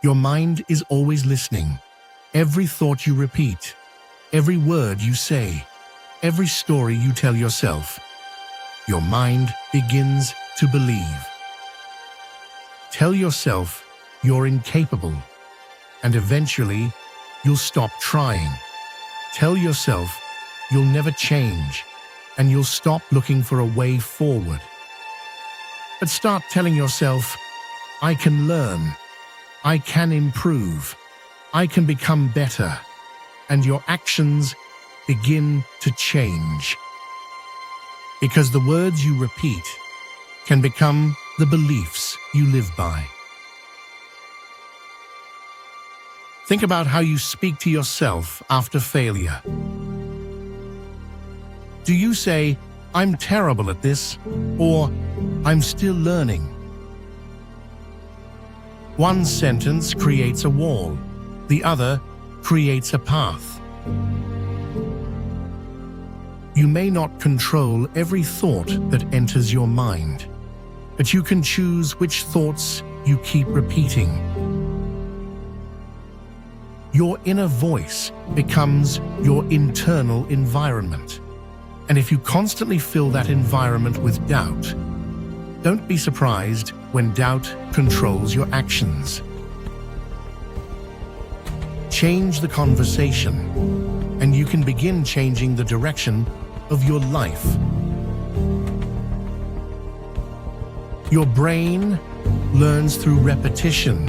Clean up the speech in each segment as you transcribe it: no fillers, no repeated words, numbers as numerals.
Your mind is always listening. Every thought you repeat, every word you say, every story you tell yourself, your mind begins to believe. Tell yourself you're incapable, and eventually you'll stop trying. Tell yourself you'll never change, and you'll stop looking for a way forward. But start telling yourself, I can learn, I can improve, I can become better, and your actions begin to change. Because the words you repeat can become the beliefs you live by. Think about how you speak to yourself after failure. Do you say, I'm terrible at this, or I'm still learning? One sentence creates a wall, the other creates a path. You may not control every thought that enters your mind, but you can choose which thoughts you keep repeating. Your inner voice becomes your internal environment. And if you constantly fill that environment with doubt, don't be surprised when doubt controls your actions. Change the conversation, and you can begin changing the direction of your life. Your brain learns through repetition.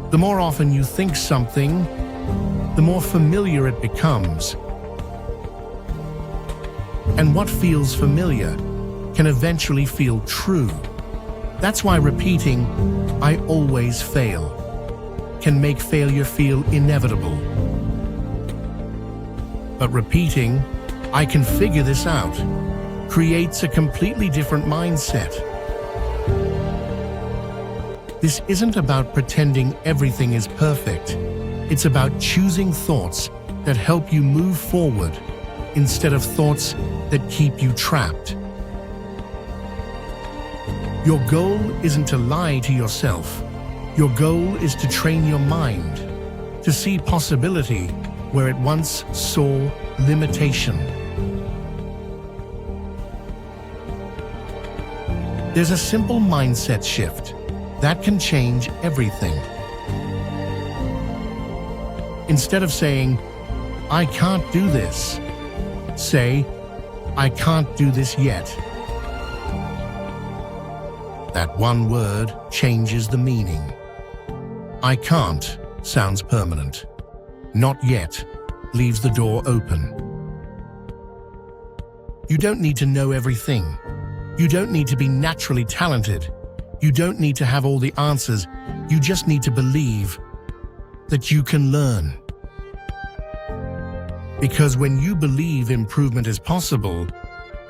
The more often you think something, the more familiar it becomes. And what feels familiar can eventually feel true. That's why repeating, I always fail, can make failure feel inevitable. But repeating, I can figure this out, creates a completely different mindset. This isn't about pretending everything is perfect. It's about choosing thoughts that help you move forward instead of thoughts that keep you trapped. Your goal isn't to lie to yourself. Your goal is to train your mind to see possibility where it once saw limitation. There's a simple mindset shift that can change everything. Instead of saying, I can't do this, say, I can't do this yet. That one word changes the meaning. I can't sounds permanent. Not yet leaves the door open. You don't need to know everything. You don't need to be naturally talented. You don't need to have all the answers. You just need to believe that you can learn. Because when you believe improvement is possible,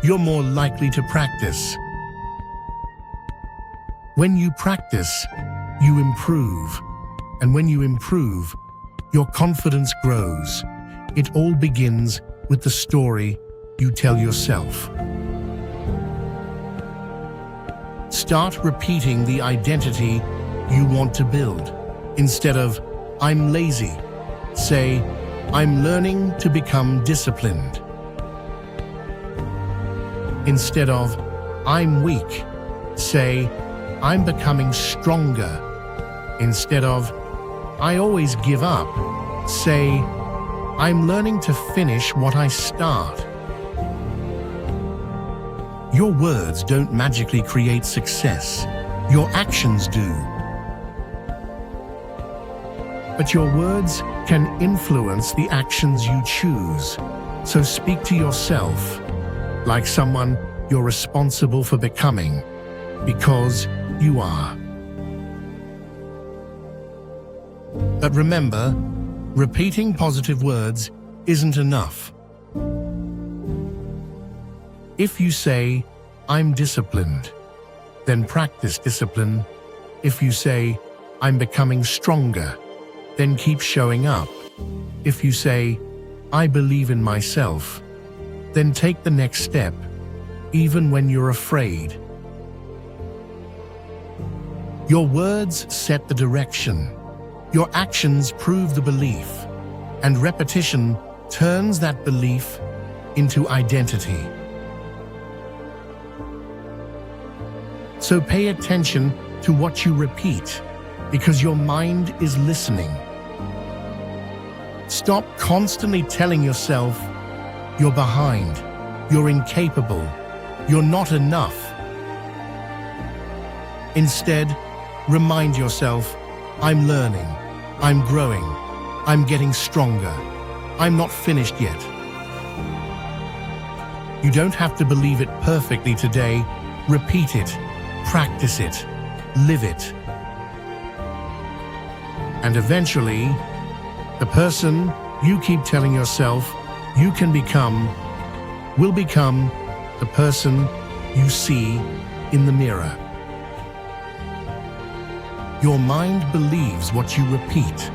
you're more likely to practice. When you practice, you improve. And when you improve, your confidence grows. It all begins with the story you tell yourself. Start repeating the identity you want to build. Instead of, I'm lazy, say, I'm learning to become disciplined. Instead of, I'm weak, say, I'm becoming stronger. Instead of, I always give up, say, I'm learning to finish what I start. Your words don't magically create success. Your actions do. But your words can influence the actions you choose. So speak to yourself like someone you're responsible for becoming, because you are. But remember, repeating positive words isn't enough. If you say, I'm disciplined, then practice discipline. If you say, I'm becoming stronger, then keep showing up. If you say, I believe in myself, then take the next step, even when you're afraid. Your words set the direction. Your actions prove the belief, and repetition turns that belief into identity. So pay attention to what you repeat, because your mind is listening. Stop constantly telling yourself, "You're behind, you're incapable, you're not enough." Instead, remind yourself, "I'm learning, I'm growing, I'm getting stronger, I'm not finished yet." You don't have to believe it perfectly today. Repeat it, practice it, live it. And eventually, the person you keep telling yourself you can become will become the person you see in the mirror. Your mind believes what you repeat,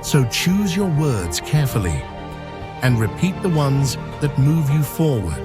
so choose your words carefully and repeat the ones that move you forward.